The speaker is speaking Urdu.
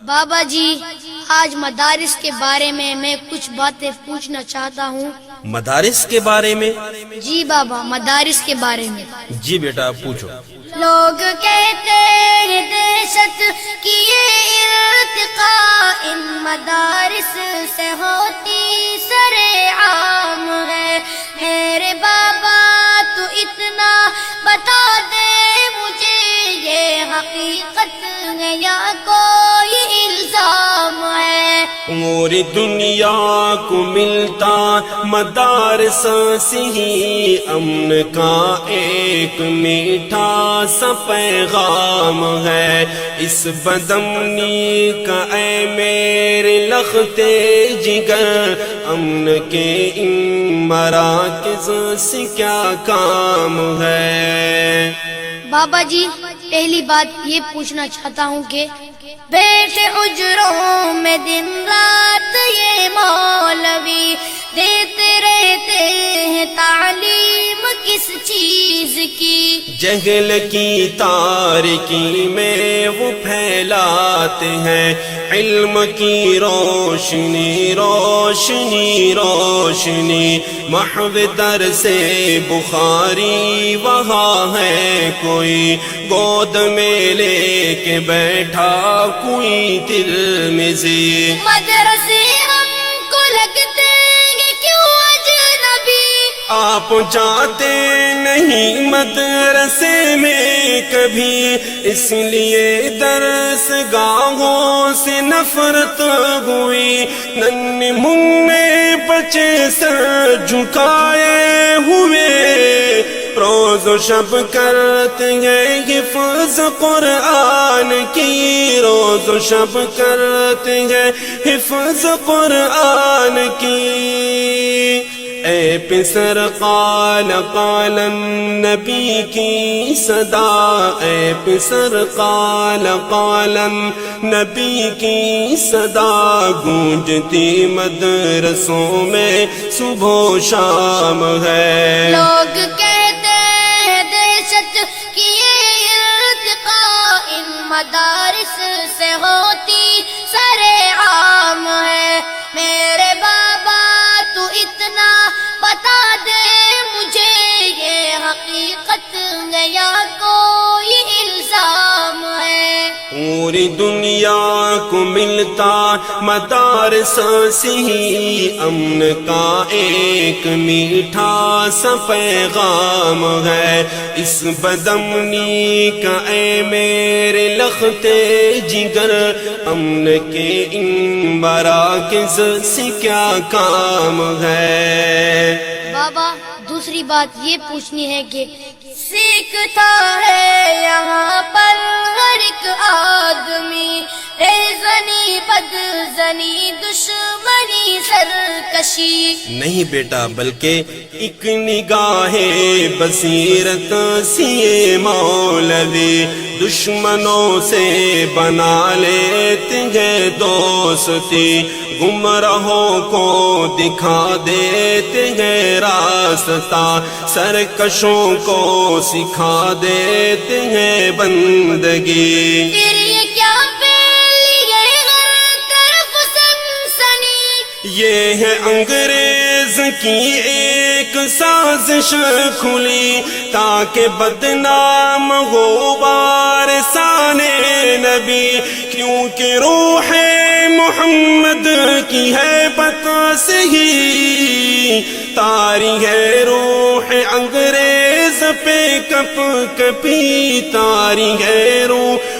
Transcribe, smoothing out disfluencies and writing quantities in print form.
بابا جی، آج مدارس کے بارے میں کچھ باتیں پوچھنا چاہتا ہوں۔ مدارس کے بارے میں؟ جی بابا، مدارس کے بارے میں۔ جی بیٹا پوچھو۔ لوگ کہتے ہیں دہشت کی یہ ارتقاء ان مدارس سے ہوتی سر عام ہے۔ میرے بابا تو اتنا بتا دے مجھے، یہ حقیقت ہے یا کوئی الزام ہے؟ پوری دنیا کو ملتا مدارس سے ہی امن کا ایک میٹھا سا پیغام ہے۔ اس بدامنی کا اے میرے لختے جگر، امن کے ان مراکز سے کیا کام ہے؟ بابا جی، پہلی بات یہ پوچھنا چاہتا ہوں کہ بیٹھے حجروں میں دن رات یہ مولوی دیتے رہتے ہیں تعلیم کس چیز کی؟ جہل کی تاریکی میں وہ پھیلاتے ہیں علم کی روشنی روشنی روشنی۔ محو در سے بخاری وہاں ہے کوئی، گود میں لے کے بیٹھا کوئی تلمذی۔ مدرسے ہم کو لگتے ہیں کیوں اجنبی؟ آپ جاتے نہیں مدرسے میں کبھی، اس لیے درس گاہوں سے نفرت ہوئی۔ ننھے منھے بچے سر جھکائے ہوئے روز و شب کرتے ہیں حفظ قرآن کی، روز و شب کرتے ہیں حفظ قرآن کی۔ اے پسر قال قال النبی کی صدا، اے پسر قال قال النبی کی صدا، گونجتی مدرسوں میں صبح و شام ہے۔ لوگ کہتے ہیں دہشت کی یہ ارتقاء ان مدارس سے ہوتی سر عام ہے۔ میرے بابا تو اتنا بتا دے مجھے، یہ حقیقت ہے یا کوئی الزام ہے؟ پوری دنیا کو ملتا مدارس سے ہی امن کا ایک میٹھا سا پیغام ہے۔ اس بدامنی کا اے میرے لختے جگر، امن کے ان مراکز سے کیا کام ہے؟ بابا، دوسری بات یہ پوچھنی ہے کہ سیکھتا ہے یہاں پر ہر ایک آدمی رہزنی بدزنی دشمنی سرکشی۔ نہیں بیٹا، بلکہ ایک نگاہ بصیرت سی مولوی دشمنوں سے بنا لیتے ہیں دوستی، گمراہوں کو دکھا دیتے ہیں راستہ، سرکشوں کو سکھا دیتے ہیں بندگی۔ پھر یہ کیا پھیلی ہے ہر طرف سنسنی؟ یہ ہے انگریز کی ایک سازش کھلی، تاکہ بدنام ہو وارثان نبی، کیونکہ روح محمد کی ہیبت سے ہی تاری ہے روح انگریز پہ کپ کپی، تاری ہے روح